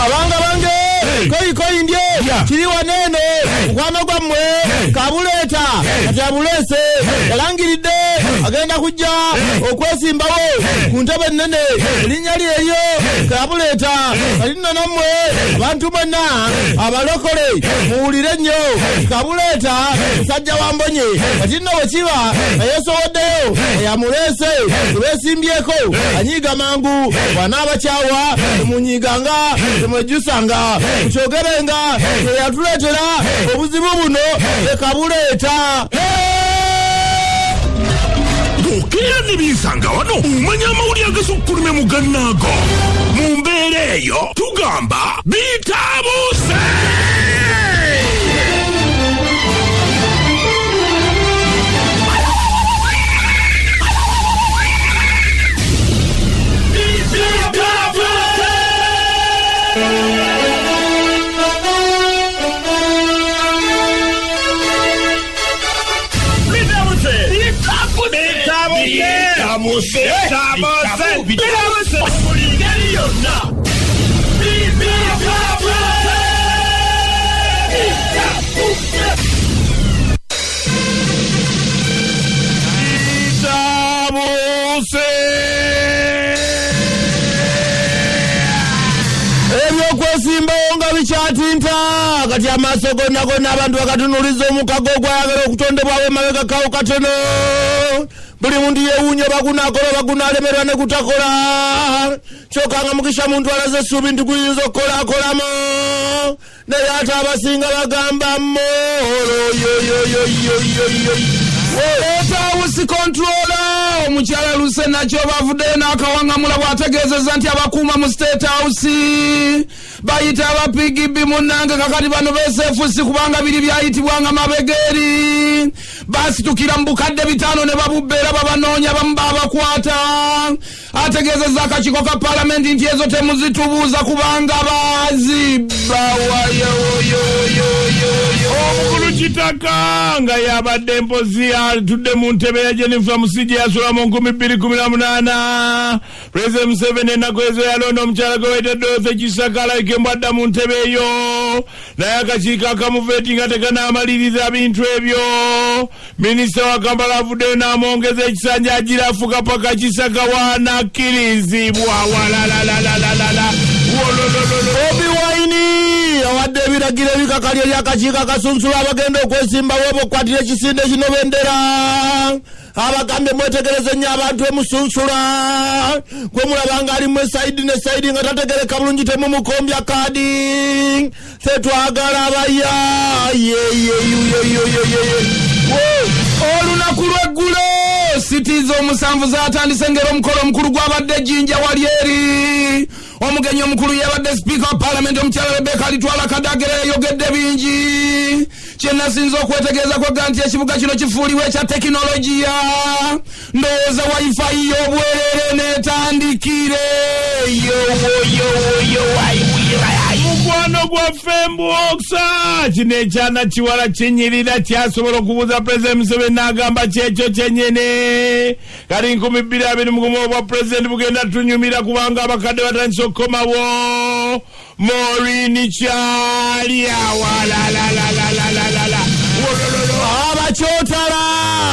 abanga bange koi ndye kiri wanene mukwano gwammwe Kabuleeta kati abulese yalangiridde agenda kujja okwesimbawo ku ntebe ennene erinnya lye eryo Kabuleeta kati nno nammwe abantu bonna abalokole muwulire nnyo Kabuleeta musajja wa Mbonye kati nno bwe kiba eyeesowoddeyo eyamulese tebeesimbyeko anyiiga mangu bw'anaabakyawa temunyiganga temwejjusanga mukyogerenga teyatuleetera obuzibu buno e Kabuleeta. Bw'okeera ne Binsangawano omanya amawulire agasukkulumye mu gannaago mu mbeera eyo tugamba Bitabuse. Ebyokwesimbao nga bikyatinta kati amaaso gonna abantu bakatunuliza omukago ogwayagala okutondebwawo emabega kawo katono buli muntu yeewuunya bagunakola bagunalemerwa ne gutakola kyokka nga mukisha muntu alaze essuubi nti guyinza okukolakolamu naye ate abasinga bagamba House controller omukyala luse nakyo bavudde n'akawangamula bw'ategeezezza nti abakuuma mu State House bayita abapigibbi munnange kakati bano beesefusi kubanga biri byayitibwanga mabegeeri basitukira mu bukadde 5 ne babubbeera babanoonya bamu babakwata ategeezezza akakiiko ka paalamenti nti ezo temuzitubuuza kubanga bazibba omukulu kitaka nga yabadde mpozi atudde mu ntebe ya Jennifer Musiji yasula mu 2018 President Museveni ennaku ezo yalonda omukyala gwe wetedde Kisakala ikembwadda mu ntebe eyo naye akakiiko akamuveeti nga tekanamaliriza bintu ebyo minisita wa Kampala avuddeyo n'amwongeza ekisanja agira afuka paka Kisaka wanakkirizibwa walalalalala Obi Wine awadde ebiragiro ebikakali eri akakiiko akasunsula abagenda okwesimbawo bokwatira ekisinde kino bendera abagambye mwetegereze nnyo abantu emusunsula gwe mulabanga ali mwe saidi ne saidi nga tategereka bulungi temumukombya kadi tetwagala abaya olunaku lweggulo sitiizi omusanvu zatandise ngero omukolo omukulu gwabadde Jinja wali eri omugenyi omukulu yabadde Speaker wa Parliament omukyala Rebecca alitwala Kadagera yayogedde bingi kyenasinza okwetegeeza kwega nti ekibuga kino kifuuliwe ekya tekinologiya ndowooza wifi y'obwerere n'etandikire mukwano gwaffe mbwoksa kino ekyana kiwala kinyirira kyasobola okubuuza President Museveni n'agamba kyekyo kyennyini kali 2021 obwa President bugenda tunyumira kubanga abakadde batandise okukomawo Morini kyali awalalalalalalala abakyotala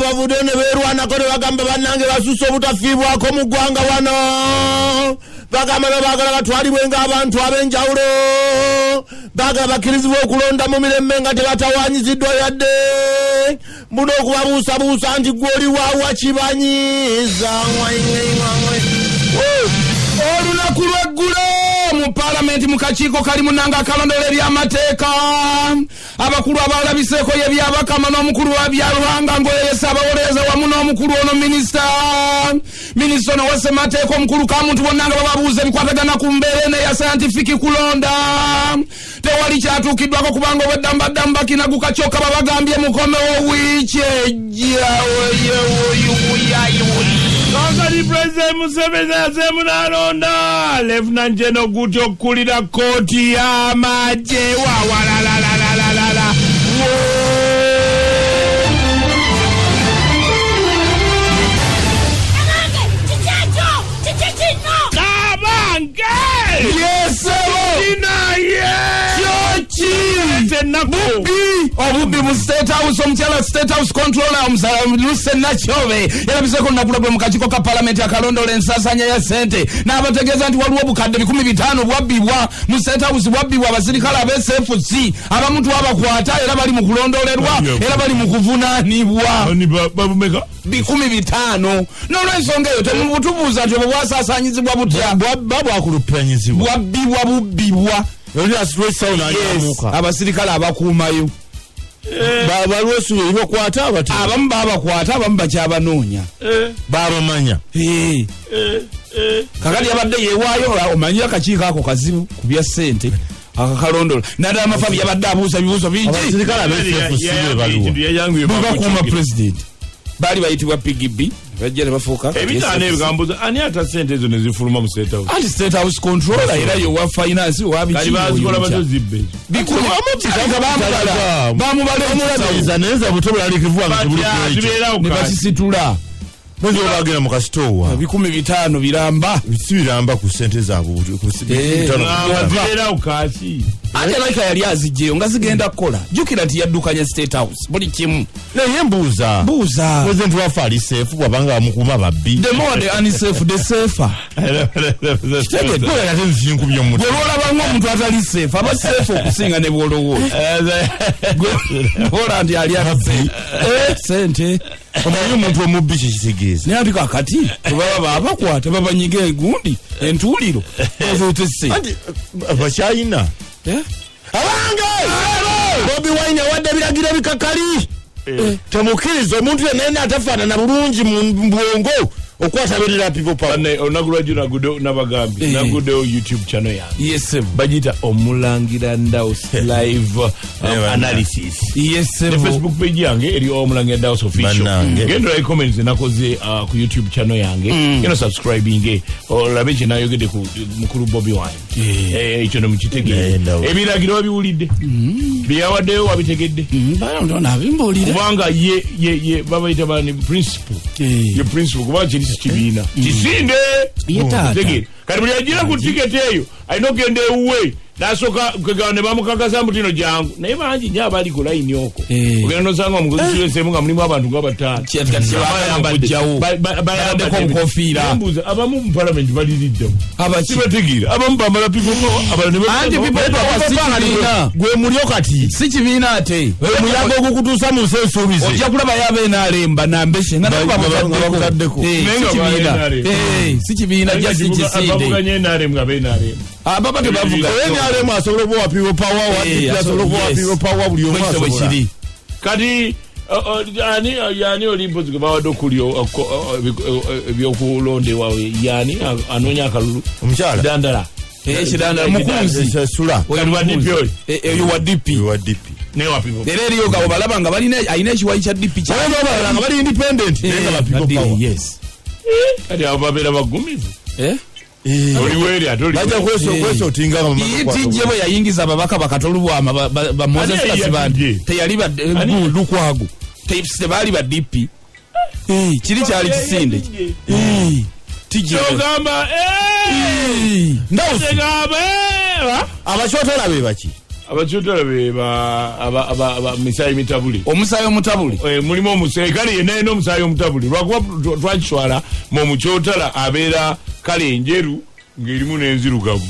bavudde ne beerwanako ne bagamba bannange basusse obutafiibwako mu ggwanga wano bagamba baagala batwalibwenga abantu ab'enjawulo bagala bakkirizibwa okulonda mu mirembe nga tebatawaanyiziddwa yadde buno okubabuusabuusa nti gw'oli waawa kibanyiza olunaku lweggulo mu Parliament mu kakiiko kali munanga akalondoola eby'amateeka abakulu abalabiseeko ye byabakama n'omukulu wa byaluhanga ngoyeyesa abawolereza wamu n'omukulu ono minisita ono w'essemateeka omukulu kamuntu bonna nga bababuuza ebikwatagana ku mbeera eno eya scientific kulonda tewali kyatuukiddwako kubanga obweddambadamba kinagu kakyokka babagambye mukomewo wiiki ejja kakati President Museveni azeemu n'alonda Lieutenant General Guti okukulira kkooti y'amagye wawalalalalala kabange yesebo obubbi mu State House omukyala State House controller Luce Nachove yalabiseko nakulagula mu kakiiko ka Parliament akalondola ensasanya ya sente n'abategeeza nti waliwo obukadde 50 bwabbibwa mu State House bwabbibwa abasirikale ab'SFC abamuntu abakwata era bali mu kulondolerwa era bali mu kuvunaanibwa babumeka 50 n'olwensonga eyo temubutubuuza nti obwo bwasaasanyizibwa butya bwakulupanyizibwa bwabbibwa bubbibwa abasirikale abakuumayo balwesuye bakwata abamu babakwata abamu bakyabanoonya babamanya kakati yabadde yeewaayo omanyi akakiiko ako kazibu ku bya ssente akakalondola naddala amafabi yabadde abuuza ebibuuzo bingi bakuuma pulezidenti baali bayitibwa PGB bajja ne bafuuka ebitaano ebigambuza ani ata sente ezo ne zifuluma mu State House anti State House controller era yowa finance bazikola bazozibbe bamubaleeza neza butobulalikivuwa ne bakisitula bagenda mu kasitoowa 500 biramba si biramba ku sente zaabwe ate laika yali azijjeyo nga zigenda kukola jjukira nti yaddukanya State House buli kimu naye mbuuza pulezidenti waffe ali seefu bwabanga bamukuuma babbi the more the unsafe the safer bwolwolabanga omuntu atali seefu aba seefu okusinga ne bwolowooza gwola nti ali aze sente omanyi omuntu omubbi kyekitegeeza naye ati kakati tebaba babakwata babanyiga egundi entuuliro ozootesse bakyayina abange Bobi Wine awadde ebiragiro ebikakali temukkiriza omuntu yenna atafaanana bulungi mu bwongo okwatabirira people power olunaku lwajjo nabagambye naguddewo YouTube channel yange yes bagita omulangira Ndaus live analysis yes ne Facebook page yange eri omulangira Ndaus official genda like comments nakoze ku YouTube channel yange genda subscribing olabe kye nayogedde ku mukulu Bobi Wine ekyo nemukitegeera ebiragiro babiwulidde byawaddeyo wabitegedde kubanga ye babayita bani principle ye principle kubanga kiri kibiina kisinde kati buli agira ku tiketi eyo alina okugenda ewuwe nasooka kwegana ne bamukakasa mbu tino jangu naye bangi nnyo abali ku layini okwo ogenda nosanga omugozi kireseemu nga mulimu abantu nga bataano bayaddeko obukofiira mbuuza abamu mu palamenti baliriddamu sibategeera abamu bambala gwe mulyo kati si kibiina ate omuyaga ogukutuusa mu nsi ensuubize ojja kulaba yabenalemba nambeshe nga nababutaddeko si kibiina jasi kisinde ababa tebavuga NRM asobola okuwa people power asobola okuwa people power buli omu asobola kati yani olimpo zibawadde okulyo ebyokulondewa yani anoonya akalulu omukyala dandala ekidandala mukunzi sula eyo wa DP era eriyo nga balaba nga alina ekiwayi kya DP nga bali independent naye nga ba people power kati abo babeera bagumivu bajja kwesotinga tijje bwe yayingiza ababaka bakatolubwama bamoses kasibandi teyali lukwago tebaali ba DP kiri kyali kisinde tijjegamba abakyotera be baki abakyotera be misaayi mitabuli omusaayi omutabuli mulimu omusaayi kale yenna omusaayi omutabuli lwakuba twakitwala mukyotala abeera kale enjeru ng'erimu n'enzirugavu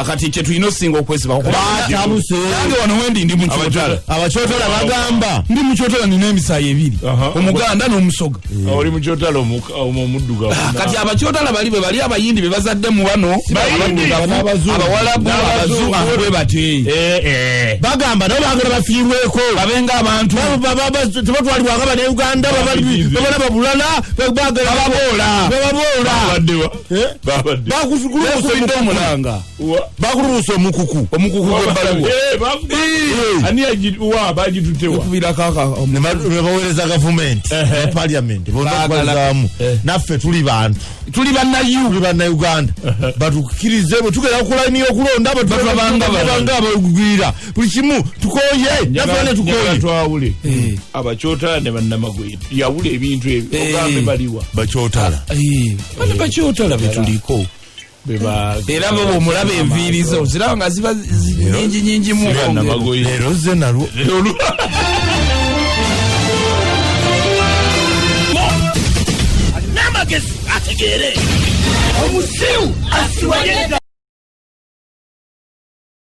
kati kye tulina osinga okwesiba Bitabuse nange wano wendi ndi mukyotala abakyotala bagamba ndi mukyotala nina emisaayi ebiri omuganda n'omusoga oli mukyotala omuddugavu kati abakyotala bali be bali abayindi be bazadde mu bano abawalabu abazungu bwe bate bagamba nabo bagala bafiirweko babenga abantu tebatwalibwanga bannayuganda babala babulala baboola bakusuguluusa omulanga bakululuusa omukuku gw'ebbaluwa ani bagitutewa ne baweereza gavumenti parliament bonakubalizaamu naffe tuli bantu tuli bannayuganda batukkirize bwe tugenda kulayini y'okulonda batubanga abagwira buli kimu tukoye naffe ne tukoye twawule abakyotala ne bannamagwe yawula ebintu ebyo ogambe baliwa bakyotala bakyotala betuliko era bo omulaba enviirizo ziraba nga ziba nyingi mu leero ze nalwo n'amagezi ategeere omusiru asiwagenda